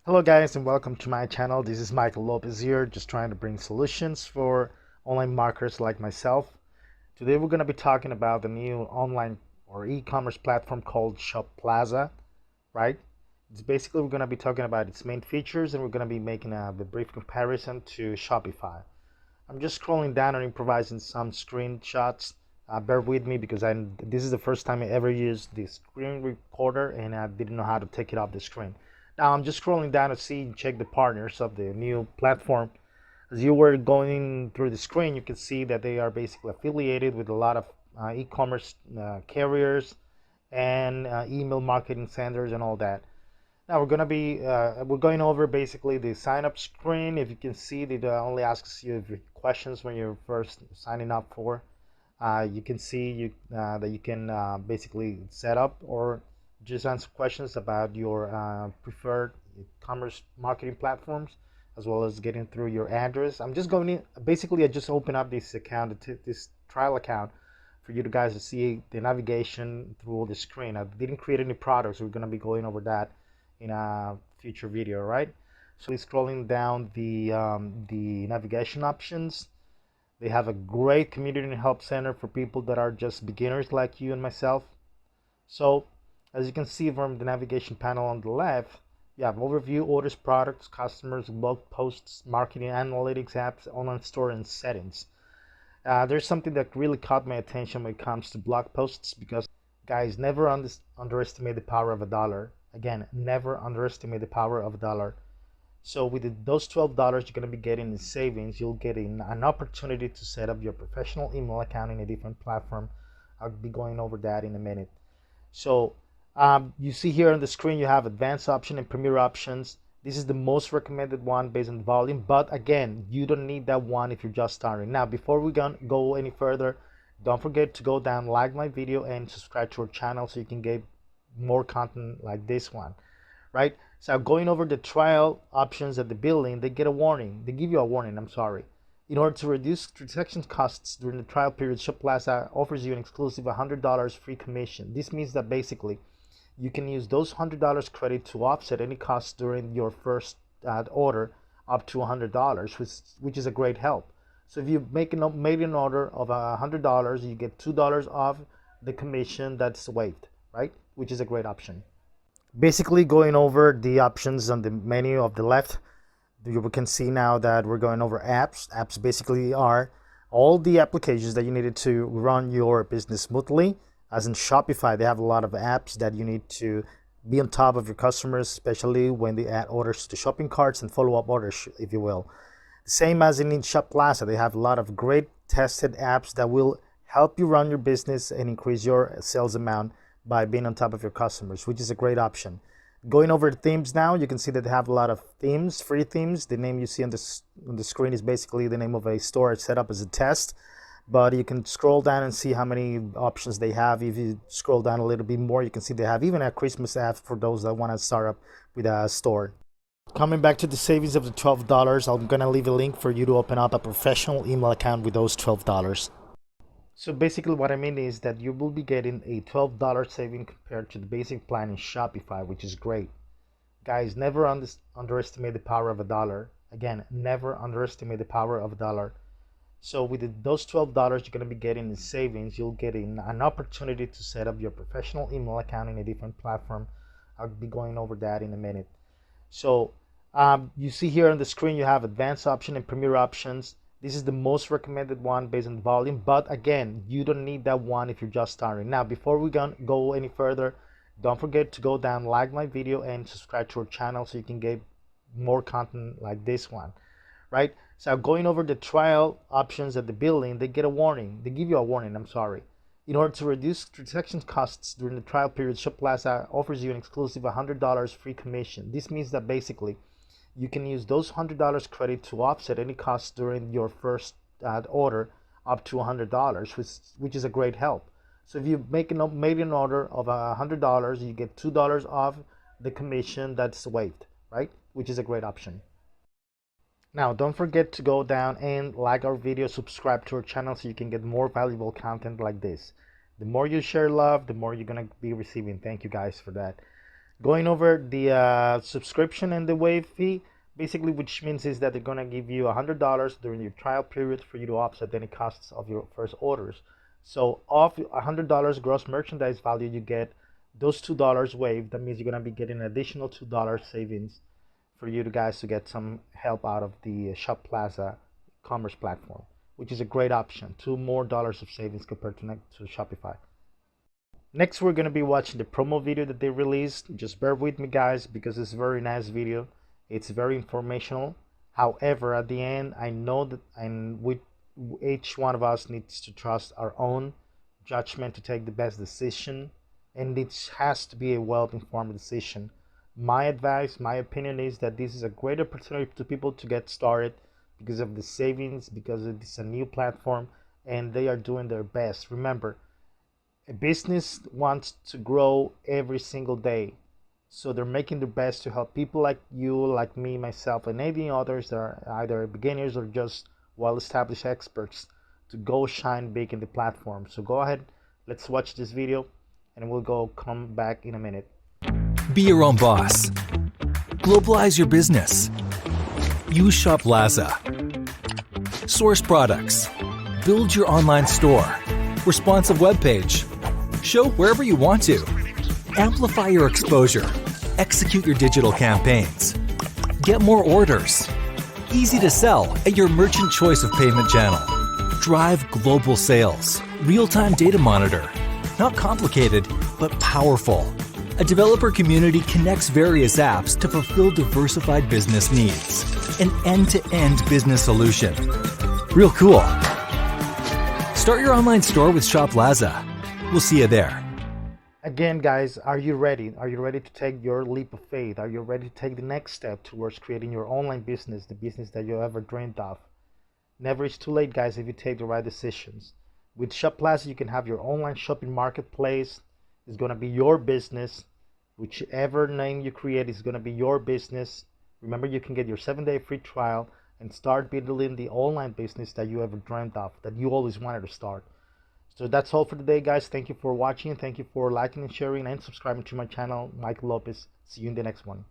Hello guys and welcome to my channel. This is Michael Lopez here, just trying to bring solutions for online marketers like myself. Today we're going to be talking about the new online or e-commerce platform called Shoplazza, right? It's basically we're going to be talking about its main features and we're going to be making a brief comparison to Shopify. I'm just scrolling down and improvising some screenshots. Bear with me because this is the first time I ever used the screen recorder and I didn't know how to take it off the screen. Now I'm just scrolling down to see and check the partners of the new platform. As you were going through the screen, you can see that they are basically affiliated with a lot of e-commerce carriers and email marketing centers and all that. Now we're going over basically the sign up screen. If you can see, it only asks you questions when you're first signing up for. You can see that you can basically set up or just answer questions about your preferred commerce marketing platforms, as well as getting through your address. I'm just going in, basically I just open up this account, this trial account, for you guys to see the navigation through the screen. I didn't create any products. We're going to be going over that in a future video, right? So scrolling down the navigation options, they have a great community and help center for people that are just beginners like you and myself. So as you can see from the navigation panel on the left, you have overview, orders, products, customers, blog posts, marketing, analytics, apps, online store, and settings. There's something that really caught my attention when it comes to blog posts, because guys, never underestimate the power of a dollar. Again, never underestimate the power of a dollar. So with those $12 you're going to be getting in savings, you'll get an opportunity to set up your professional email account in a different platform. I'll be going over that in a minute. So you see here on the screen you have advanced option and premier options. This is the most recommended one based on volume, but again, you don't need that one if you're just starting. Now, before we go any further, don't forget to go down, like my video, and subscribe to our channel so you can get more content like this one, right? So going over the trial options at the building, they get a warning. They give you a warning, I'm sorry. In order to reduce transaction costs during the trial period, Shoplazza offers you an exclusive $100 free commission. This means that basically you can use those $100 credit to offset any costs during your first order up to $100, which is a great help. So if you made an order of $100, you get $2 off the commission that's waived, right? Which is a great option. Basically, going over the options on the menu of the left, you can see now that we're going over apps. Apps basically are all the applications that you needed to run your business smoothly. As in Shopify, they have a lot of apps that you need to be on top of your customers, especially when they add orders to shopping carts and follow-up orders, if you will. Same as in Shoplazza, they have a lot of great tested apps that will help you run your business and increase your sales amount by being on top of your customers, which is a great option. Going over themes now, you can see that they have a lot of themes, free themes. The name you see on the screen is basically the name of a store set up as a test, but you can scroll down and see how many options they have. If you scroll down a little bit more, you can see they have even a Christmas app for those that want to start up with a store. Coming back to the savings of the $12, I'm gonna leave a link for you to open up a professional email account with those $12. So basically what I mean is that you will be getting a $12 saving compared to the basic plan in Shopify, which is great. Guys, never underestimate the power of a dollar. Again, never underestimate the power of a dollar. So with those $12 you're going to be getting in savings, you'll get an opportunity to set up your professional email account in a different platform. I'll be going over that in a minute. So you see here on the screen you have advanced option and premier options. This is the most recommended one based on volume, but again, you don't need that one if you're just starting. Now, before we go any further, don't forget to go down, like my video, and subscribe to our channel so you can get more content like this one, right? So going over the trial options at the building, they get a warning. They give you a warning, I'm sorry. In order to reduce transaction costs during the trial period, Shoplazza offers you an exclusive $100 free commission. This means that basically you can use those $100 credit to offset any costs during your first order up to $100, which is a great help. So if you made an order of $100, you get $2 off the commission that's waived, right? Which is a great option. Now, don't forget to go down and like our video, subscribe to our channel so you can get more valuable content like this. The more you share love, the more you're going to be receiving. Thank you guys for that. Going over the subscription and the waive fee, basically, which means is that they're gonna give you $100 during your trial period for you to offset any costs of your first orders. So off $100 gross merchandise value, you get those $2 waived. That means you're gonna be getting an additional $2 savings for you guys to get some help out of the Shoplazza commerce platform, which is a great option. $2 more of savings compared to Shopify. Next, we're going to be watching the promo video that they released. Just bear with me, guys, because it's a very nice video. It's very informational. However, at the end, I know that each one of us needs to trust our own judgment to take the best decision, and it has to be a well-informed decision. My advice, my opinion is that this is a great opportunity to people to get started because of the savings, because it's a new platform, and they are doing their best. Remember, a business wants to grow every single day, so they're making their best to help people like you, like me, myself, and any others that are either beginners or just well-established experts to go shine big in the platform. So go ahead, let's watch this video, and we'll come back in a minute. Be your own boss. Globalize your business. Use Shoplazza. Source products. Build your online store. Responsive web page. Show wherever you want to. Amplify your exposure. Execute your digital campaigns. Get more orders. Easy to sell at your merchant choice of payment channel. Drive global sales. Real-time data monitor. Not complicated, but powerful. A developer community connects various apps to fulfill diversified business needs. An end-to-end business solution. Real cool. Start your online store with Shoplazza. We'll see you there. Again, guys, are you ready? Are you ready to take your leap of faith? Are you ready to take the next step towards creating your online business, the business that you ever dreamed of? Never is too late, guys, if you take the right decisions. With Shoplazza, you can have your online shopping marketplace. It's going to be your business. Whichever name you create is going to be your business. Remember, you can get your 7-day free trial and start building the online business that you ever dreamed of, that you always wanted to start. So that's all for today, guys. Thank you for watching. Thank you for liking and sharing and subscribing to my channel, Michael Lopez. See you in the next one.